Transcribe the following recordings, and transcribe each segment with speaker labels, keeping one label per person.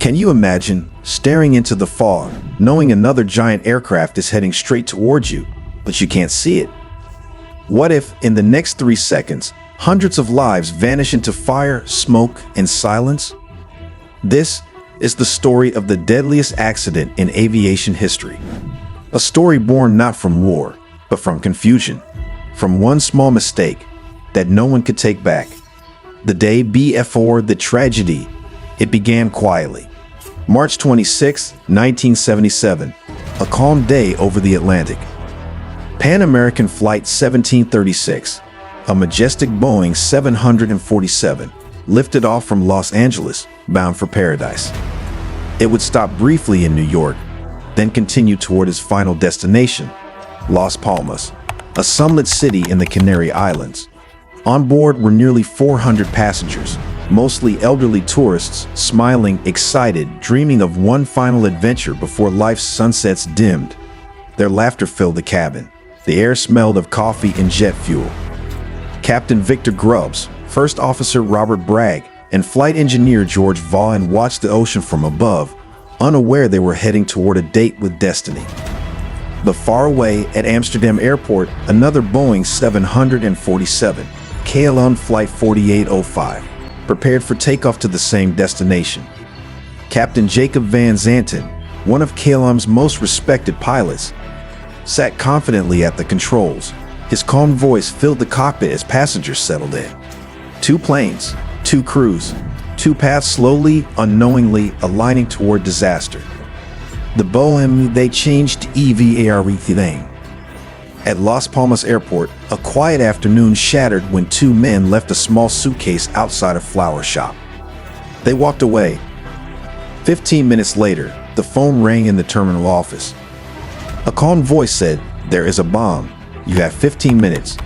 Speaker 1: Can you imagine staring into the fog, knowing another giant aircraft is heading straight towards you, but you can't see it? What if, in the next 3 seconds, hundreds of lives vanish into fire, smoke, and silence? This is the story of the deadliest accident in aviation history. A story born not from war, but from confusion, from one small mistake that no one could take back. The day before the tragedy, it began quietly. March 26, 1977, a calm day over the Atlantic. Pan American Flight 1736, a majestic Boeing 747, lifted off from Los Angeles, bound for paradise. It would stop briefly in New York, then continue toward its final destination, Las Palmas, a sunlit city in the Canary Islands. On board were nearly 400 passengers, mostly elderly tourists, smiling, excited, dreaming of one final adventure before life's sunsets dimmed. Their laughter filled the cabin. The air smelled of coffee and jet fuel. Captain Victor Grubbs, First Officer Robert Bragg, and Flight Engineer George Vaughan watched the ocean from above, unaware they were heading toward a date with destiny. But far away at Amsterdam Airport, another Boeing 747, KLM Flight 4805, prepared for takeoff to the same destination. Captain Jacob Van Zanten, one of KLM's most respected pilots, sat confidently at the controls. His calm voice filled the cockpit as passengers settled in. 2 planes, 2 crews, 2 paths slowly, unknowingly aligning toward disaster. The Boeing they changed everything. At Las Palmas Airport, a quiet afternoon shattered when 2 men left a small suitcase outside a flower shop. They walked away. 15 minutes later, the phone rang in the terminal office. A calm voice said, "There is a bomb. You have 15 minutes."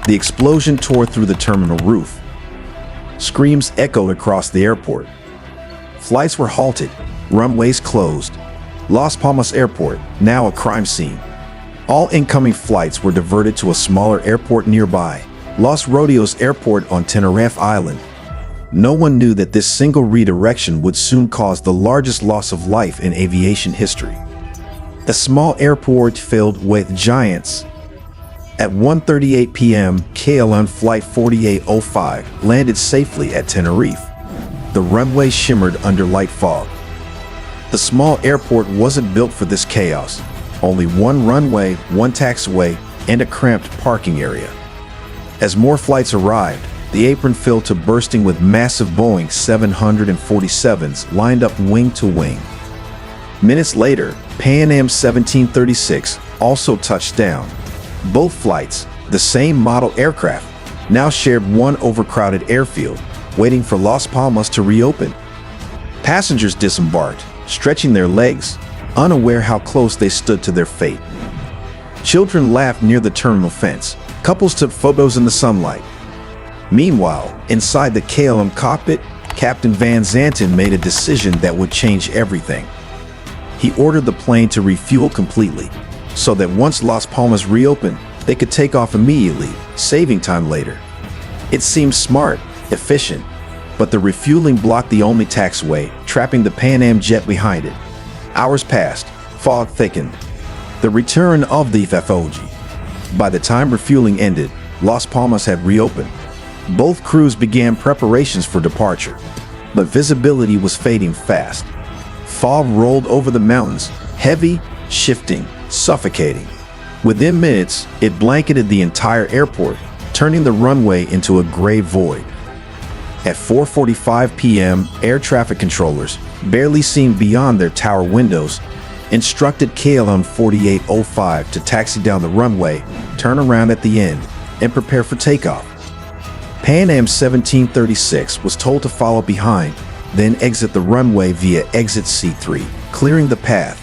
Speaker 1: The explosion tore through the terminal roof. Screams echoed across the airport. Flights were halted, runways closed. Las Palmas Airport, now a crime scene. All incoming flights were diverted to a smaller airport nearby, Los Rodeos Airport on Tenerife Island. No one knew that this single redirection would soon cause the largest loss of life in aviation history. A small airport filled with giants. At 1:38 p.m., KLM Flight 4805 landed safely at Tenerife. The runway shimmered under light fog. The small airport wasn't built for this chaos. Only one runway, one taxiway, and a cramped parking area. As more flights arrived, the apron filled to bursting with massive Boeing 747s lined up wing to wing. Minutes later, Pan Am 1736 also touched down. Both flights, the same model aircraft, now shared one overcrowded airfield, waiting for Las Palmas to reopen. Passengers disembarked, stretching their legs, unaware how close they stood to their fate. Children laughed near the terminal fence. Couples took photos in the sunlight. Meanwhile, inside the KLM cockpit, Captain Van Zanten made a decision that would change everything. He ordered the plane to refuel completely, so that once Las Palmas reopened, they could take off immediately, saving time later. It seemed smart, efficient, but the refueling blocked the only taxiway, trapping the Pan Am jet behind it. Hours passed, fog thickened. The return of the FOG. By the time refueling ended, Las Palmas had reopened. Both crews began preparations for departure, but visibility was fading fast. Fog rolled over the mountains, heavy, shifting, suffocating. Within minutes, it blanketed the entire airport, turning the runway into a gray void. At 4:45 p.m., air traffic controllers, barely seen beyond their tower windows, instructed KLM 4805 to taxi down the runway, turn around at the end, and prepare for takeoff. Pan Am 1736 was told to follow behind, then exit the runway via exit C3, clearing the path.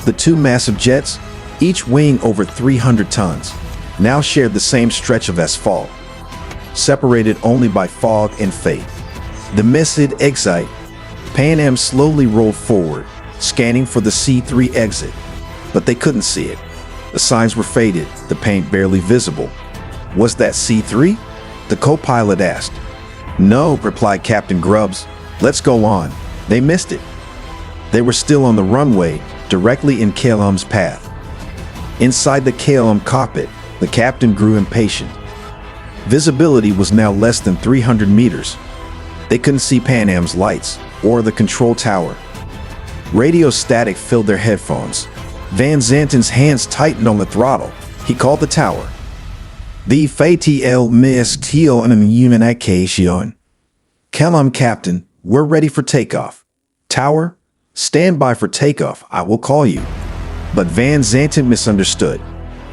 Speaker 1: The 2 massive jets, each weighing over 300 tons, now shared the same stretch of asphalt, separated only by fog and fate. The missed exit, Pan Am slowly rolled forward, scanning for the C3 exit, but they couldn't see it. The signs were faded, the paint barely visible. Was that C3? The co-pilot asked. No, replied Captain Grubbs. Let's go on. They missed it. They were still on the runway, directly in KLM's path. Inside the KLM cockpit, the captain grew impatient. Visibility was now less than 300 meters. They couldn't see Pan Am's lights or the control tower. Radio static filled their headphones. Van Zanten's hands tightened on the throttle. He called the tower. The fatal miscommunication. KLM captain, we're ready for takeoff. Tower, stand by for takeoff. I will call you. But Van Zanten misunderstood.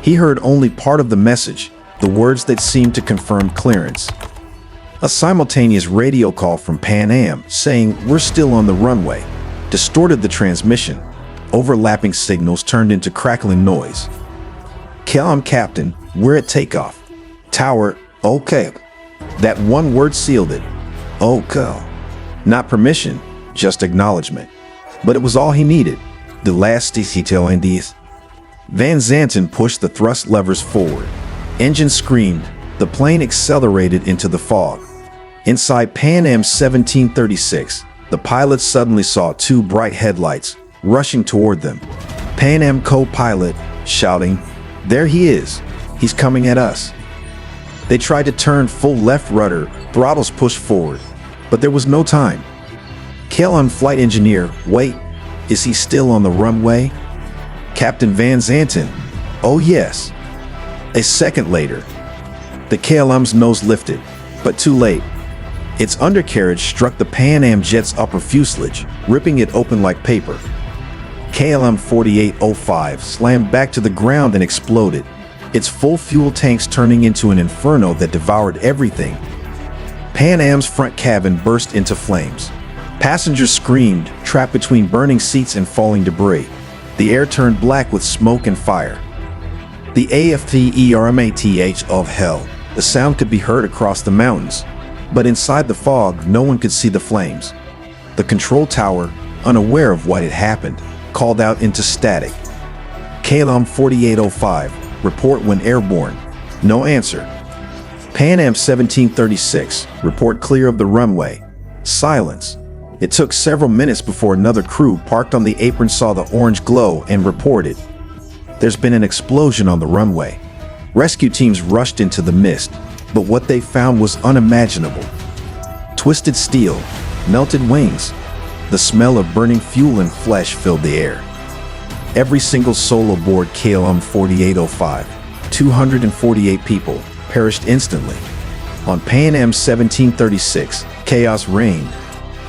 Speaker 1: He heard only part of the message, the words that seemed to confirm clearance. A simultaneous radio call from Pan Am saying we're still on the runway distorted the transmission. Overlapping signals turned into crackling noise. KLM captain, we're at takeoff. Tower, okay. That one word sealed it. Okay. Not permission, just acknowledgement. But it was all he needed. The last detail in these. Van Zanten pushed the thrust levers forward. Engine screamed. The plane accelerated into the fog. Inside Pan Am 1736, the pilots suddenly saw two bright headlights rushing toward them. Pan Am co-pilot shouting, "There he is. He's coming at us." They tried to turn full left rudder, throttles pushed forward, but there was no time. KLM flight engineer, wait, is he still on the runway? Captain Van Zanten, oh yes. A second later, the KLM's nose lifted, but too late. Its undercarriage struck the Pan Am jet's upper fuselage, ripping it open like paper. KLM 4805 slammed back to the ground and exploded, its full fuel tanks turning into an inferno that devoured everything. Pan Am's front cabin burst into flames. Passengers screamed, trapped between burning seats and falling debris. The air turned black with smoke and fire. The aftermath of hell. The sound could be heard across the mountains, but inside the fog, no one could see the flames. The control tower, unaware of what had happened, called out into static. KLM 4805, report when airborne. No answer. Pan Am 1736, report clear of the runway. Silence. It took several minutes before another crew parked on the apron saw the orange glow and reported. There's been an explosion on the runway. Rescue teams rushed into the mist, but what they found was unimaginable. Twisted steel, melted wings. The smell of burning fuel and flesh filled the air. Every single soul aboard KLM 4805, 248 people, perished instantly. On Pan Am 1736, chaos reigned.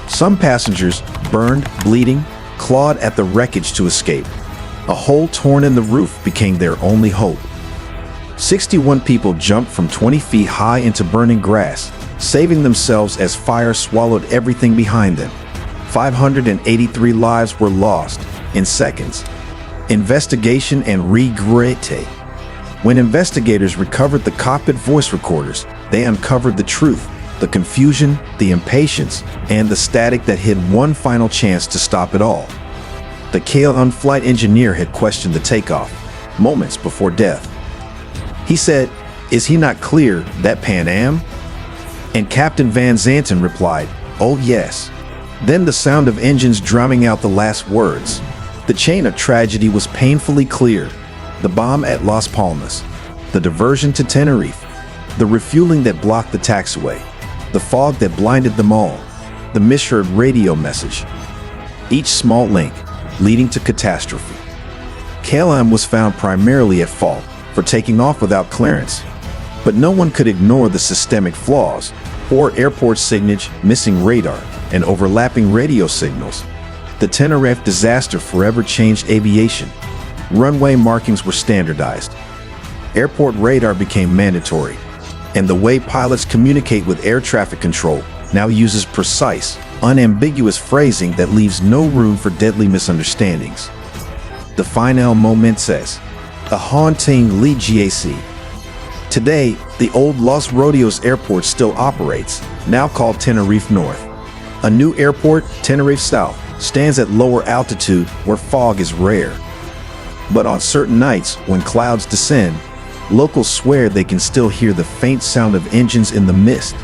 Speaker 1: Some passengers, burned, bleeding, clawed at the wreckage to escape. A hole torn in the roof became their only hope. 61 people jumped from 20 feet high into burning grass, saving themselves as fire swallowed everything behind them. 583 lives were lost in seconds. Investigation and regret. When investigators recovered the cockpit voice recorders, they uncovered the truth, the confusion, the impatience, and the static that hid one final chance to stop it all. The KLM flight engineer had questioned the takeoff moments before death. He said, "Is he not clear, that Pan Am?" And Captain Van Zanten replied, "Oh yes." Then the sound of engines drowning out the last words. The chain of tragedy was painfully clear. The bomb at Las Palmas, the diversion to Tenerife, the refueling that blocked the taxiway, the fog that blinded them all, the misheard radio message. Each small link leading to catastrophe. KLM was found primarily at fault for taking off without clearance, but no one could ignore the systemic flaws: poor airport signage, missing radar, and overlapping radio signals. The Tenerife disaster forever changed aviation. Runway markings were standardized. Airport radar became mandatory, and the way pilots communicate with air traffic control now uses precise, unambiguous phrasing that leaves no room for deadly misunderstandings. The final moment says, a haunting legacy. Today, the old Los Rodeos airport still operates, now called Tenerife North. A new airport, Tenerife South, stands at lower altitude where fog is rare. But on certain nights, when clouds descend, locals swear they can still hear the faint sound of engines in the mist.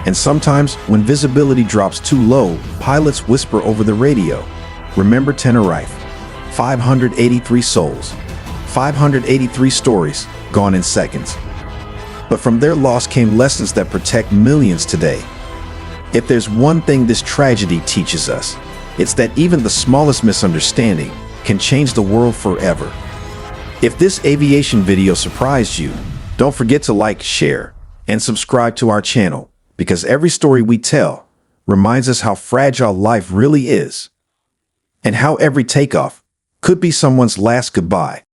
Speaker 1: And sometimes, when visibility drops too low, pilots whisper over the radio, "Remember Tenerife. 583 souls. 583 stories, gone in seconds." But from their loss came lessons that protect millions today. If there's one thing this tragedy teaches us, it's that even the smallest misunderstanding can change the world forever. If this aviation video surprised you, don't forget to like, share, and subscribe to our channel, because every story we tell reminds us how fragile life really is, and how every takeoff could be someone's last goodbye.